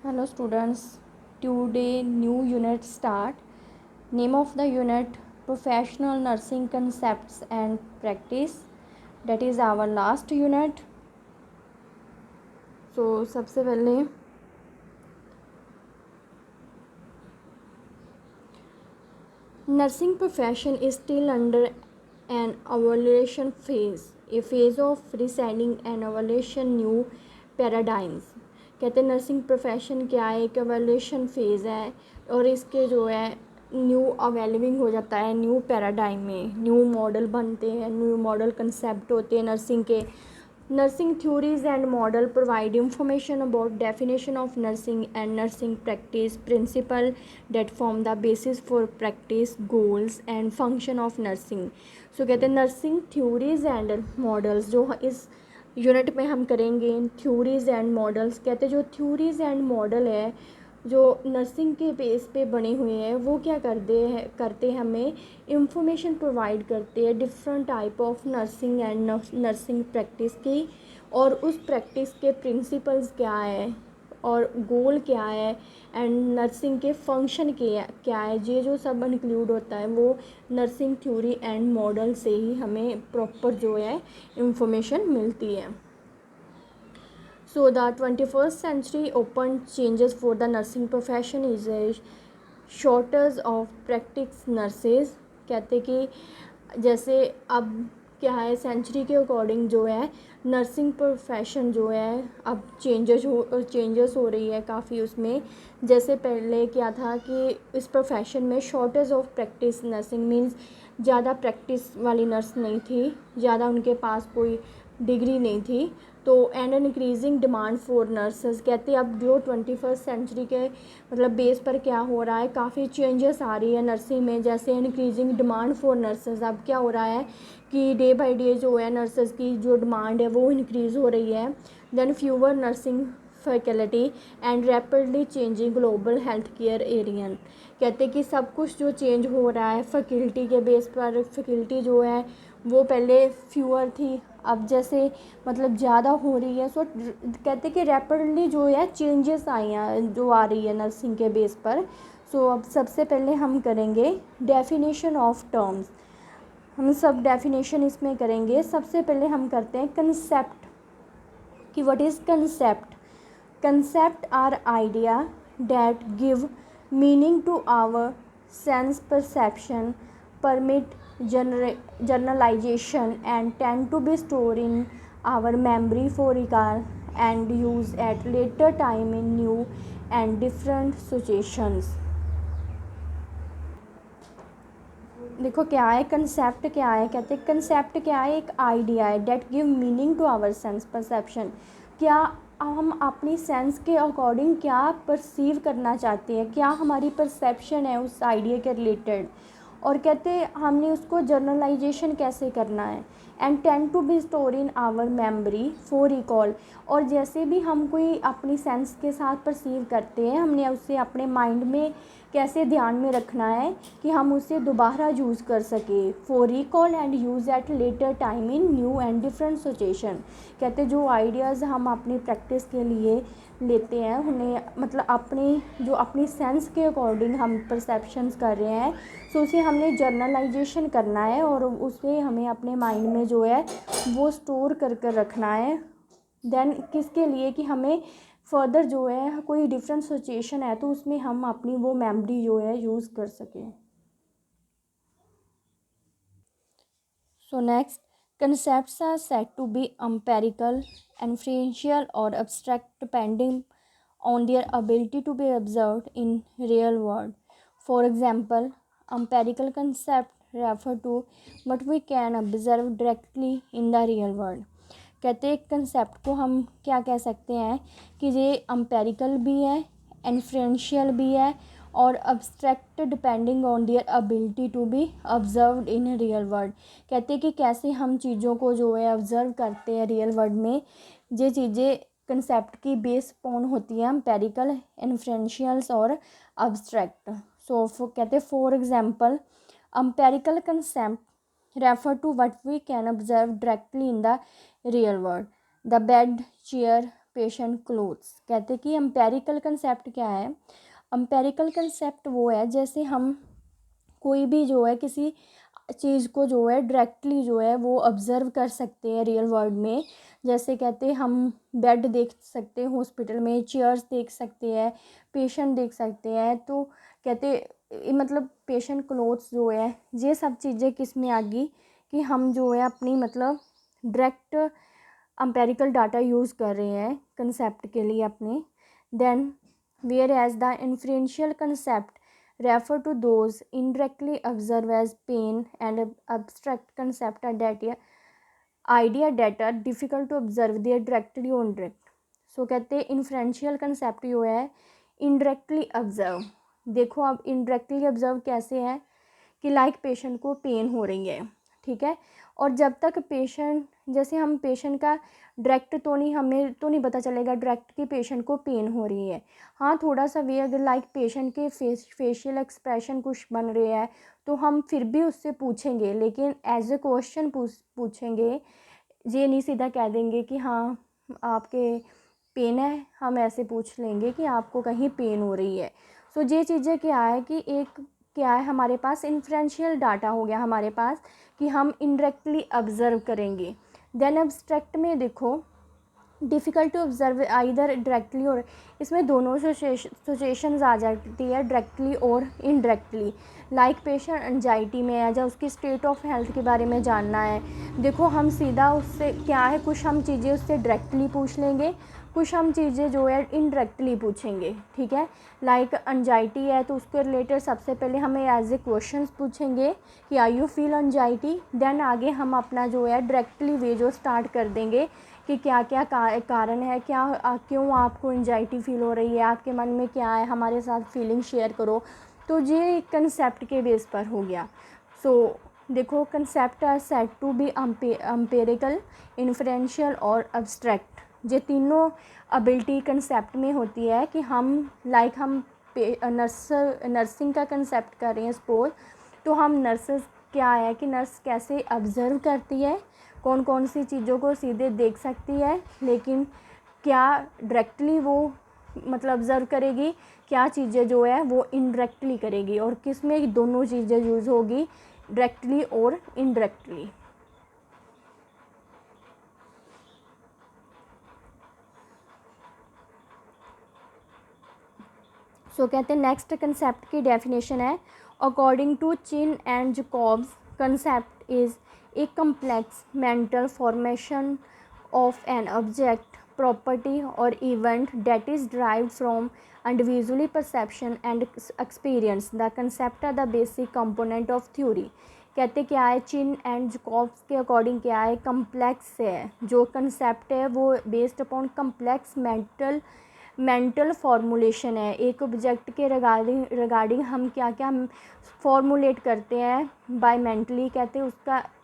Hello students, today new unit start. Name of the unit Professional Nursing Concepts and Practice. That is our last unit. So सबसे पहले nursing profession is still under an evaluation phase, a phase of redesigning and evaluation new paradigms. कहते हैं nursing profession क्या है, एक evaluation phase है और इसके जो है न्यू अवेलविंग हो जाता है न्यू पैराडाइम में, न्यू मॉडल बनते हैं, न्यू मॉडल कंसेप्ट होते हैं नर्सिंग के. Nursing theories and model provide information about definition of nursing and nursing practice principle that form the basis for practice goals and function of nursing. So कहते हैं nursing theories and models जो इस unit में हम करेंगे. Theories and models कहते हैं जो थ्योरीज एंड मॉडल है जो नर्सिंग के बेस पे बने हुए हैं वो क्या करते हैं हमें इंफॉर्मेशन प्रोवाइड करते हैं different type of nursing and nursing practice की, और उस प्रैक्टिस के प्रिंसिपल्स क्या है और गोल क्या है एंड नर्सिंग के फंक्शन क्या है, ये जो सब इंक्लूड होता है वो नर्सिंग थ्योरी एंड मॉडल से ही हमें प्रॉपर जो है इंफॉर्मेशन मिलती है. So the 21st century opened changes for the nursing profession is a shortage of practice nurses. कहते कि जैसे अब क्या है सेंचुरी के अकॉर्डिंग जो है नर्सिंग प्रोफेशन जो है अब चेंजेस हो रही है काफ़ी उसमें. जैसे पहले क्या था कि इस प्रोफेशन में shortage of practice nursing means ज़्यादा प्रैक्टिस वाली नर्स नहीं थी, ज़्यादा उनके पास कोई डिग्री नहीं थी. तो and increasing demand for nurses कहते हैं अब जो 21st सेंचुरी के मतलब बेस पर क्या हो रहा है काफ़ी चेंजेस आ रही है नर्सिंग में. जैसे इंक्रीजिंग डिमांड फॉर नर्सेज अब क्या हो रहा है कि डे बाय डे जो है नर्सेज की जो डिमांड है वो इंक्रीज़ हो रही है. Then fewer nursing faculty and rapidly changing global health care arena. कहते कि सब कुछ जो चेंज हो रहा है फैकल्टी के बेस पर, फैकल्टी जो है वो पहले फ्यूअर थी अब जैसे मतलब ज़्यादा हो रही है. सो कहते कि रैपिडली जो है चेंजेस आई हैं जो आ रही है नर्सिंग के बेस पर. सो अब सबसे पहले हम करेंगे डेफिनेशन ऑफ टर्म्स. हम सब डेफिनेशन इसमें करेंगे. सबसे पहले हम करते हैं कंसेप्ट कि what is concept. Concept are idea that give meaning to our sense perception, permit generalization and tend to be stored in our memory for recall and use at later time in new and different situations. देखो क्या है concept, क्या है कहते हैं concept क्या है एक आइडिया है that give meaning to our sense perception. क्या हम अपनी सेंस के अकॉर्डिंग क्या परसीव करना चाहते हैं, क्या हमारी परसेप्शन है उस आइडिया के रिलेटेड, और कहते हैं हमने उसको जर्नलाइजेशन कैसे करना है. And tend to be store in our memory for recall. और जैसे भी हम कोई अपनी सेंस के साथ परसीव करते हैं हमने उसे अपने माइंड में कैसे ध्यान में रखना है कि हम उसे दोबारा यूज़ कर सकें. For recall and use eight later time in new and different situation. कहते जो आइडियाज़ हम अपनी प्रैक्टिस के लिए लेते हैं उन्हें मतलब अपनी जो अपनी सेंस के अकॉर्डिंग हम परसेप्शंस कर रहे हैं सो उसे हमने जर्नलाइजेशन करना है और उसे हमें अपने माइंड में जो है वो स्टोर कर कर रखना है. देन किसके लिए कि हमें फर्दर जो है कोई डिफरेंट सिचुएशन है तो उसमें हम अपनी वो मेमोरी जो है यूज़ कर सकें. So next, concepts are said to be empirical, inferential or abstract depending on their ability to be observed in real world. For example, empirical concepts refer to what we can observe directly in the real world. कहते हैं concept को हम क्या कह सकते हैं कि ये एम्पेरिकल भी है, इन्फ्लुएंशियल भी है और abstract depending on their ability to be observed in real world. कहते हैं कि कैसे हम चीज़ों को जो है ऑब्जर्व करते हैं रियल वर्ल्ड में. ये चीज़ें कंसेप्ट की बेस पॉन होती हैं एम्पेरिकल, इन्फ्लुएंशियल्स और अब्स्ट्रैक्ट. सो कहते हैं for example empirical concept refer to what we can observe directly in the real world. The bed, chair, patient clothes. कहते कि एम्पेरिकल कंसेप्ट क्या है। एम्पेरिकल कंसेप्ट वो है जैसे हम कोई भी जो है किसी चीज़ को जो है डायरेक्टली जो है वो ऑब्ज़र्व कर सकते हैं रियल वर्ल्ड में। जैसे कहते हैं हम बेड देख सकते हैं हॉस्पिटल में, चेयर्स देख सकते हैं, पेशेंट देख सकते हैं। तो कहते मतलब पेशेंट क्लोथ्स जो है ये सब चीज़ें किस में आ गई कि हम जो है अपनी मतलब डायरेक्ट एम्पेरिकल डाटा यूज़ कर रहे हैं कंसेप्ट के लिए अपने। Then whereas the inferential concept refer to those indirectly observed as pain and abstract concept are that idea that are difficult to observe they are directly or indirect। so कहते हैं inferential concept जो है indirectly observe. देखो अब indirectly observe कैसे है कि like patient को पेन हो रही है, ठीक है, और जब तक पेशेंट जैसे हम पेशेंट का डायरेक्ट तो नहीं, हमें तो नहीं पता चलेगा डायरेक्ट कि पेशेंट को पेन हो रही है। हाँ थोड़ा सा वे अगर लाइक पेशेंट के फेशियल एक्सप्रेशन कुछ बन रहे हैं तो हम फिर भी उससे पूछेंगे, लेकिन एज ए क्वेश्चन पूछेंगे। ये नहीं सीधा कह देंगे कि हाँ आपके पेन है, हम ऐसे पूछ लेंगे कि आपको कहीं पेन हो रही है। सो ये चीज़ें क्या है कि एक क्या है हमारे पास इन्फ्रेंशियल डाटा हो गया हमारे पास कि हम इनडायरेक्टली ऑब्ज़र्व करेंगे। देन एब्स्ट्रैक्ट में देखो difficult to observe either directly और, इसमें दोनों सिचुएशंस आ जाती है डायरेक्टली और इनडायरेक्टली। लाइक पेशेंट एंजाइटी में है या उसकी स्टेट ऑफ हेल्थ के बारे में जानना है, देखो हम सीधा उससे क्या है कुछ हम चीज़ें उससे डायरेक्टली पूछ लेंगे, कुछ हम चीज़ें जो है इनडायरेक्टली पूछेंगे, ठीक है। लाइक एंजाइटी है तो उसके रिलेटेड सबसे पहले हमें एज ए क्वेश्चन पूछेंगे कि are you feel anxiety. Then आगे हम अपना जो है डायरेक्टली वे जो स्टार्ट कर देंगे कि क्या क्या कारण है, क्या क्यों आपको एंजाइटी फील हो रही है, आपके मन में क्या है, हमारे साथ फीलिंग शेयर करो। तो ये कंसेप्ट के बेस पर हो गया। सो देखो concept are set to be empirical, inferential और अब्स्ट्रैक्ट। ये तीनों एबिलिटी कंसेप्ट में होती है कि हम लाइक हम नर्सिंग का कंसेप्ट कर रहे हैं सपोज, तो हम नर्सेस क्या है कि नर्स कैसे ऑब्ज़र्व करती है, कौन कौन सी चीज़ों को सीधे देख सकती है, लेकिन क्या डायरेक्टली वो मतलब ऑब्ज़र्व करेगी, क्या चीज़ें जो है वो इनडायरेक्टली करेगी, और किस में दोनों चीज़ें यूज़ होगी डायरेक्टली और इनडायरेक्टली। सो कहते हैं नेक्स्ट कंसेप्ट की डेफिनेशन है according to Chin and Jacobs concept is a complex mental formation of an object property और event that is derived from individually perception and experience। the concept are the basic component of theory। कहते क्या है चिन and Jacobs के according क्या है complex है, जो concept है वो based upon complex mental formulation है। एक ऑब्जेक्ट के रिगार्डिंग हम क्या क्या फॉर्मुलेट करते हैं बाय मेंटली, कहते हैं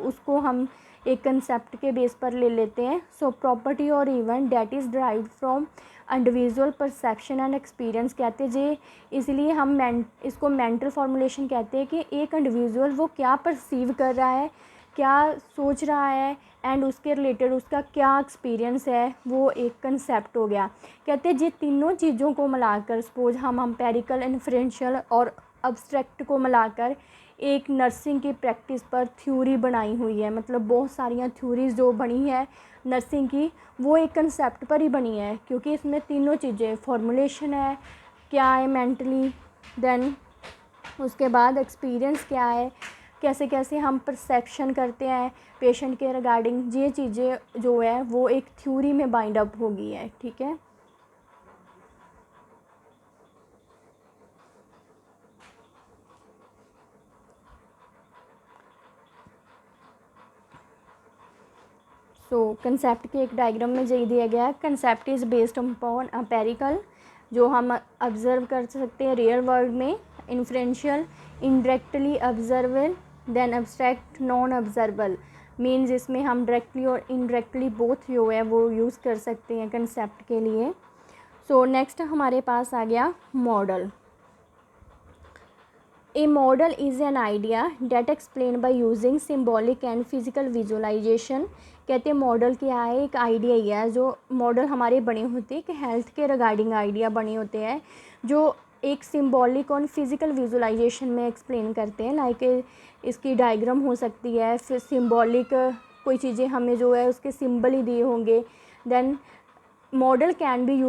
उसको हम एक कंसेप्ट के बेस पर ले लेते हैं। सो प्रॉपर्टी और event that is derived from individual perception and experience. कहते हैं जे इसलिए हम इसको मेंटल फॉर्मुलेशन कहते हैं कि एक इंडिविजुअल वो क्या परसीव कर रहा है, क्या सोच रहा है, एंड उसके रिलेटेड उसका क्या एक्सपीरियंस है, वो एक कंसेप्ट हो गया। कहते हैं ये तीनों चीज़ों को मिलाकर सपोज हम एम्पेरिकल, इन्फ्रेंशियल और अब्स्ट्रैक्ट को मिलाकर एक नर्सिंग की प्रैक्टिस पर थ्योरी बनाई हुई है। मतलब बहुत सारियाँ थ्योरीज जो बनी है नर्सिंग की वो एक कंसेप्ट पर ही बनी है, क्योंकि इसमें तीनों चीज़ें फॉर्मुलेशन है, क्या है मेंटली, देन उसके बाद एक्सपीरियंस क्या है, कैसे कैसे हम परसेप्शन करते हैं पेशेंट के रिगार्डिंग, ये चीज़ें जो है वो एक थ्योरी में बाइंड अप हो गई है, ठीक है। सो कंसेप्ट के एक डायग्राम में यही दिया गया है concept is based upon empirical, जो हम ऑब्ज़र्व कर सकते हैं रियल वर्ल्ड में, inferential indirectly observable, then abstract non observable means इसमें हम डायरेक्टली और इनडायरेक्टली बोथ जो है वो यूज़ कर सकते हैं कंसेप्ट के लिए। सो नेक्स्ट हमारे पास आ गया model. A model is an idea that explain by using symbolic and physical visualization. कहते हैं मॉडल क्या है, एक आइडिया ही है। जो मॉडल हमारे बने होते हैं कि हेल्थ के रिगार्डिंग आइडिया बने होते हैं जो एक सिम्बॉलिक और फिज़िकल विजुअलाइजेशन में एक्सप्लेन करते हैं। लाइक इसकी डायग्राम हो सकती है, फिर सिम्बॉलिक कोई चीज़ें हमें जो है उसके सिंबल ही दिए होंगे। Then model can be use